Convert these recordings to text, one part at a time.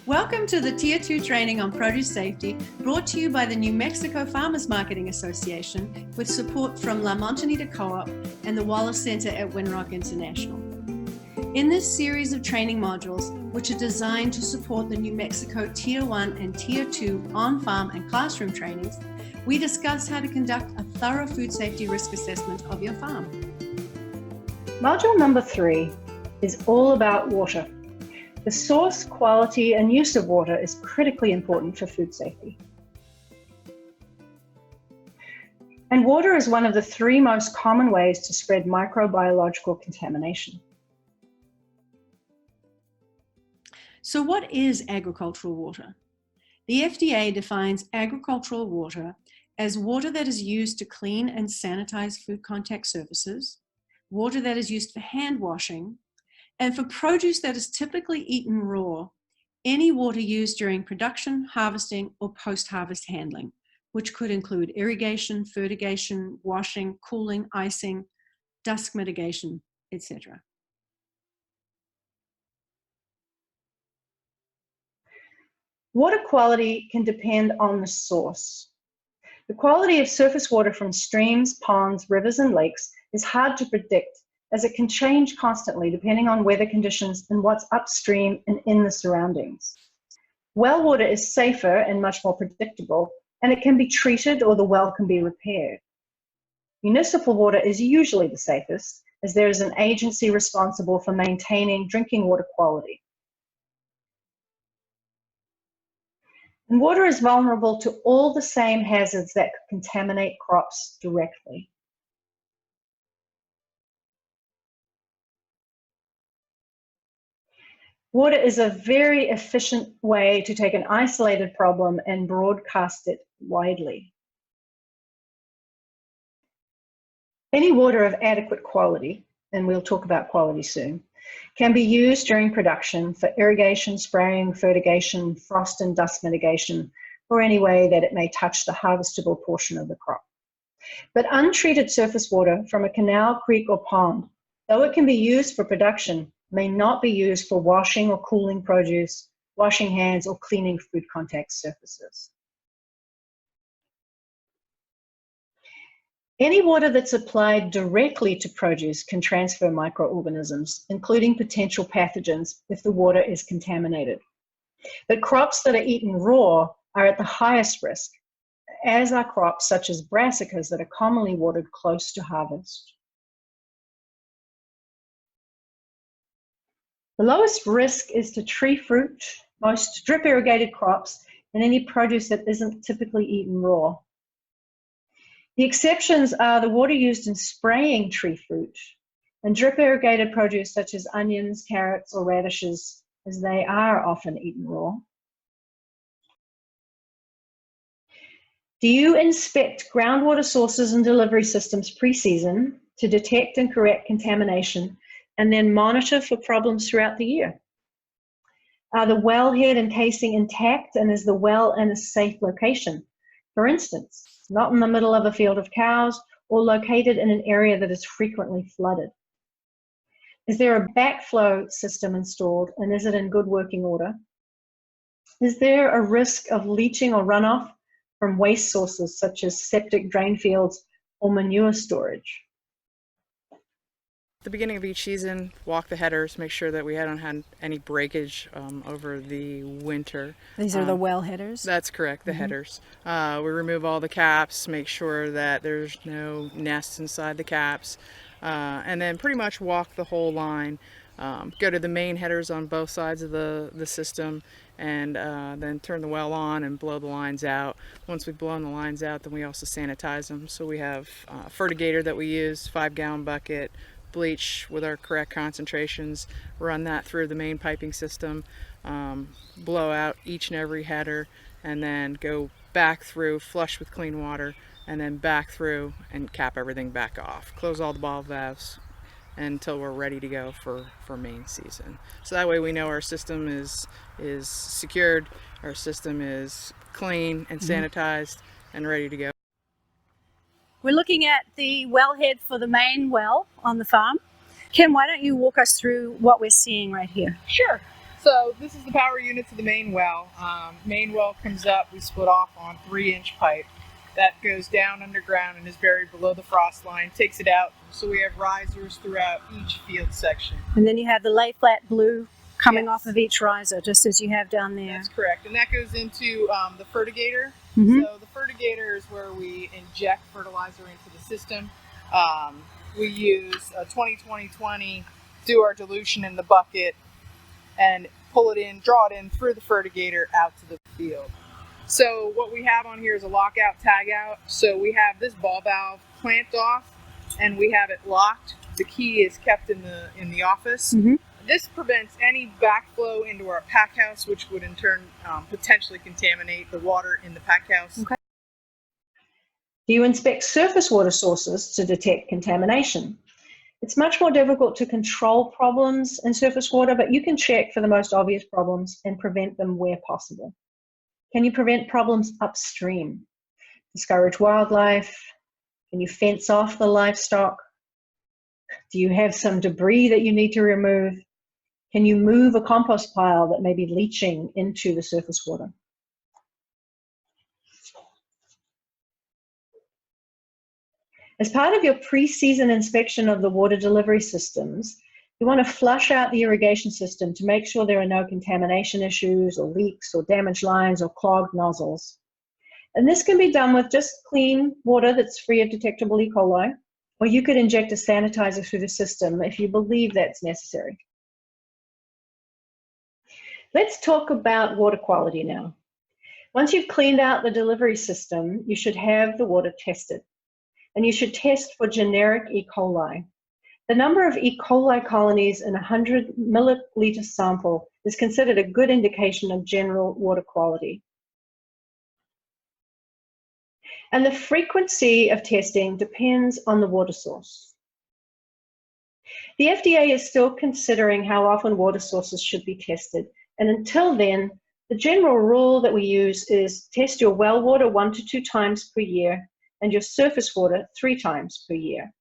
Welcome to the Tier 2 training on produce safety, brought to you by the New Mexico Farmers Marketing Association with support from La Moñtanita Co-op and the Wallace Center at Winrock International. In this series of training modules, which are designed to support the New Mexico Tier 1 and Tier 2 on-farm and classroom trainings, we discuss how to conduct a thorough food safety risk assessment of your farm. Module number 3 is all about water. The source, quality, and use of water is critically important for food safety. And water is one of the 3 most common ways to spread microbiological contamination. So what is agricultural water? The FDA defines agricultural water as water that is used to clean and sanitize food contact surfaces, water that is used for hand washing, and for produce that is typically eaten raw, any water used during production, harvesting, or post-harvest handling, which could include irrigation, fertigation, washing, cooling, icing, dust mitigation, etc. Water quality can depend on the source. The quality of surface water from streams, ponds, rivers, and lakes is hard to predict, as it can change constantly depending on weather conditions and what's upstream and in the surroundings. Well water is safer and much more predictable, and it can be treated or the well can be repaired. Municipal water is usually the safest, as there is an agency responsible for maintaining drinking water quality. And water is vulnerable to all the same hazards that could contaminate crops directly. Water is a very efficient way to take an isolated problem and broadcast it widely. Any water of adequate quality, and we'll talk about quality soon, can be used during production for irrigation, spraying, fertigation, frost and dust mitigation, or any way that it may touch the harvestable portion of the crop. But untreated surface water from a canal, creek, or pond, though it can be used for production, may not be used for washing or cooling produce, washing hands, or cleaning food contact surfaces. Any water that's applied directly to produce can transfer microorganisms, including potential pathogens if the water is contaminated. But crops that are eaten raw are at the highest risk, as are crops such as brassicas that are commonly watered close to harvest. The lowest risk is to tree fruit, most drip irrigated crops, and any produce that isn't typically eaten raw. The exceptions are the water used in spraying tree fruit and drip irrigated produce such as onions, carrots, or radishes, as they are often eaten raw. Do you inspect groundwater sources and delivery systems pre-season to detect and correct contamination and then monitor for problems throughout the year? Are the wellhead and casing intact, and is the well in a safe location? For instance, not in the middle of a field of cows or located in an area that is frequently flooded. Is there a backflow system installed, and is it in good working order? Is there a risk of leaching or runoff from waste sources such as septic drain fields or manure storage? At the beginning of each season, walk the headers, make sure that we hadn't had any breakage over the winter. These are the well headers? That's correct, the headers. We remove all the caps, make sure that there's no nests inside the caps, and then pretty much walk the whole line. Go to the main headers on both sides of the system, and then turn the well on and blow the lines out. Once we've blown the lines out, then we also sanitize them. So we have a fertigator that we use, 5-gallon bucket, bleach with our correct concentrations, run that through the main piping system, blow out each and every header, and then go back through, flush with clean water, and then back through and cap everything back off. Close all the valve valves until we're ready to go for main season. So that way we know our system is secured, our system is clean and sanitized and ready to go. We're looking at the wellhead for the main well on the farm. Kim, why don't you walk us through what we're seeing right here? Sure. So this is the power unit to the main well. Main well comes up, we split off on 3-inch pipe that goes down underground and is buried below the frost line, takes it out. So we have risers throughout each field section. And then you have the lay flat blue coming Yes. off of each riser, just as you have down there. That's correct. And that goes into the fertigator. Mhm. So the fertigator is where we inject fertilizer into the system. We use a 20-20-20, do our dilution in the bucket, and pull it in, draw it in through the fertigator out to the field. So what we have on here is a lockout tagout. So we have this ball valve clamped off and we have it locked. The key is kept in the office. Mhm. This prevents any backflow into our pack house, which would in turn potentially contaminate the water in the pack house. Okay. Do you inspect surface water sources to detect contamination? It's much more difficult to control problems in surface water, but you can check for the most obvious problems and prevent them where possible. Can you prevent problems upstream? Discourage wildlife? Can you fence off the livestock? Do you have some debris that you need to remove? Can you move a compost pile that may be leaching into the surface water? As part of your pre-season inspection of the water delivery systems, you want to flush out the irrigation system to make sure there are no contamination issues or leaks or damaged lines or clogged nozzles. And this can be done with just clean water that's free of detectable E. coli, or you could inject a sanitizer through the system if you believe that's necessary. Let's talk about water quality now. Once you've cleaned out the delivery system, you should have the water tested. And you should test for generic E. coli. The number of E. coli colonies in a 100 milliliter sample is considered a good indication of general water quality. And the frequency of testing depends on the water source. The FDA is still considering how often water sources should be tested. And until then, the general rule that we use is test your well water 1 to 2 times per year and your surface water 3 times per year.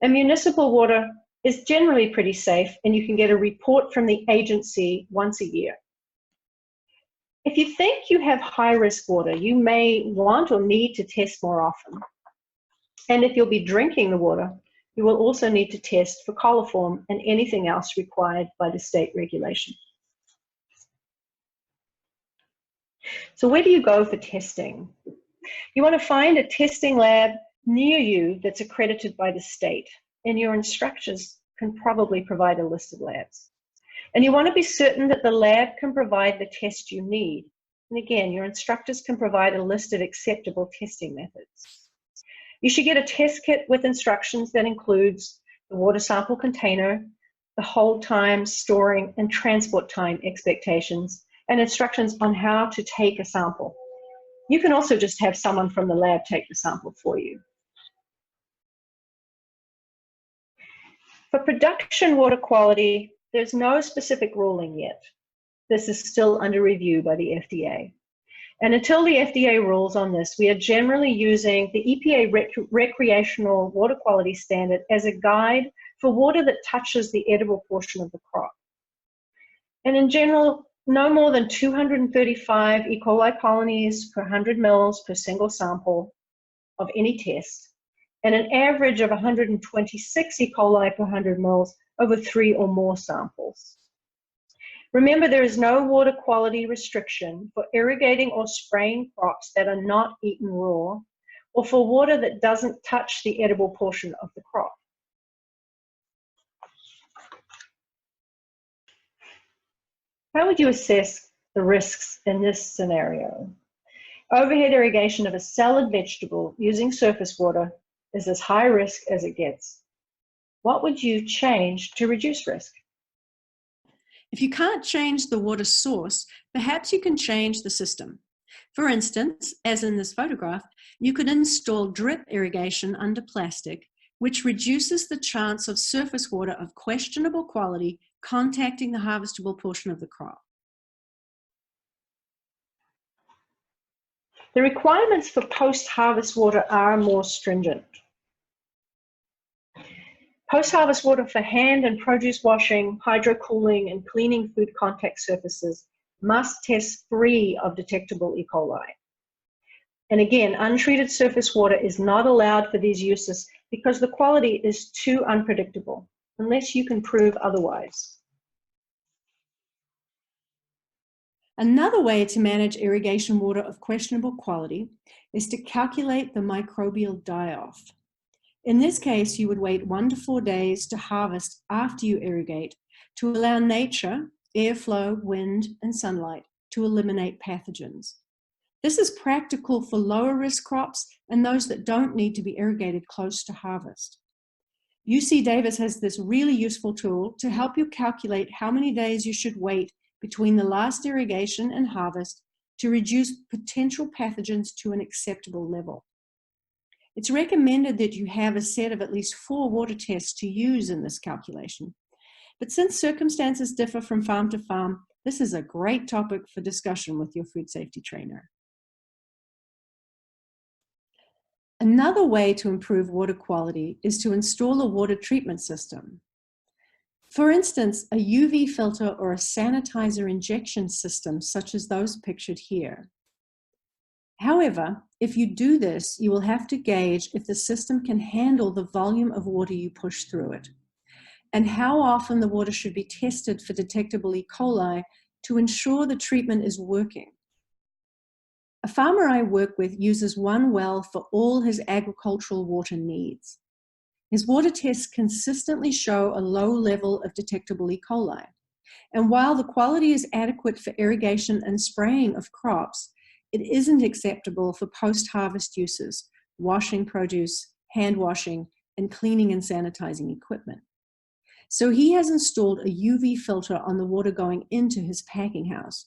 And municipal water is generally pretty safe, and you can get a report from the agency once a year. If you think you have high-risk water, you may want or need to test more often. And if you'll be drinking the water, you will also need to test for coliform and anything else required by the state regulation. So where do you go for testing? You want to find a testing lab near you that's accredited by the state, and your instructors can probably provide a list of labs. And you want to be certain that the lab can provide the test you need. And again, your instructors can provide a list of acceptable testing methods. You should get a test kit with instructions that includes the water sample container, the hold time, storing, and transport time expectations, and instructions on how to take a sample. You can also just have someone from the lab take the sample for you. For production water quality, there's no specific ruling yet. This is still under review by the FDA. And until the FDA rules on this, we are generally using the EPA recreational water quality standard as a guide for water that touches the edible portion of the crop. And in general, no more than 235 E. coli colonies per 100 mils per single sample of any test, and an average of 126 E. coli per 100 mils over 3 or more samples. Remember, there is no water quality restriction for irrigating or spraying crops that are not eaten raw, or for water that doesn't touch the edible portion of the crop. How would you assess the risks in this scenario? Overhead irrigation of a salad vegetable using surface water is as high risk as it gets. What would you change to reduce risk? If you can't change the water source, perhaps you can change the system. For instance, as in this photograph, you could install drip irrigation under plastic, which reduces the chance of surface water of questionable quality contacting the harvestable portion of the crop. The requirements for post-harvest water are more stringent. Post-harvest water for hand and produce washing, hydro-cooling, and cleaning food contact surfaces must test free of detectable E. coli. And again, untreated surface water is not allowed for these uses because the quality is too unpredictable, unless you can prove otherwise. Another way to manage irrigation water of questionable quality is to calculate the microbial die-off. In this case, you would wait 1 to 4 days to harvest after you irrigate to allow nature, airflow, wind, and sunlight to eliminate pathogens. This is practical for lower risk crops and those that don't need to be irrigated close to harvest. UC Davis has this really useful tool to help you calculate how many days you should wait between the last irrigation and harvest to reduce potential pathogens to an acceptable level. It's recommended that you have a set of at least 4 water tests to use in this calculation. But since circumstances differ from farm to farm, this is a great topic for discussion with your food safety trainer. Another way to improve water quality is to install a water treatment system. For instance, a UV filter or a sanitizer injection system, such as those pictured here. However, if you do this, you will have to gauge if the system can handle the volume of water you push through it, and how often the water should be tested for detectable E. coli to ensure the treatment is working. A farmer I work with uses one well for all his agricultural water needs. His water tests consistently show a low level of detectable E. coli. And while the quality is adequate for irrigation and spraying of crops, it isn't acceptable for post-harvest uses, washing produce, hand washing, and cleaning and sanitizing equipment. So he has installed a UV filter on the water going into his packing house.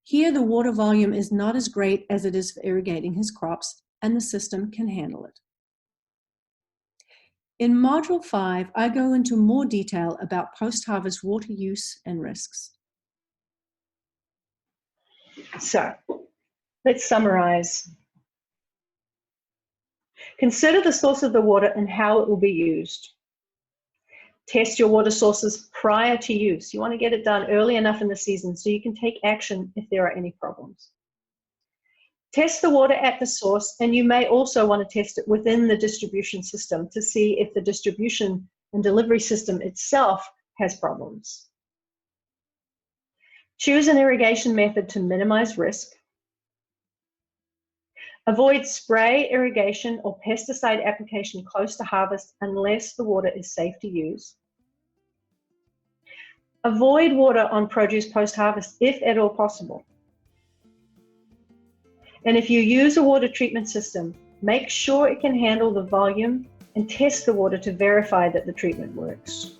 Here, the water volume is not as great as it is for irrigating his crops, and the system can handle it. In Module 5, I go into more detail about post-harvest water use and risks. So, let's summarize. Consider the source of the water and how it will be used. Test your water sources prior to use. You want to get it done early enough in the season so you can take action if there are any problems. Test the water at the source, and you may also want to test it within the distribution system to see if the distribution and delivery system itself has problems. Choose an irrigation method to minimize risk. Avoid spray, irrigation, or pesticide application close to harvest unless the water is safe to use. Avoid water on produce post-harvest if at all possible. And if you use a water treatment system, make sure it can handle the volume and test the water to verify that the treatment works.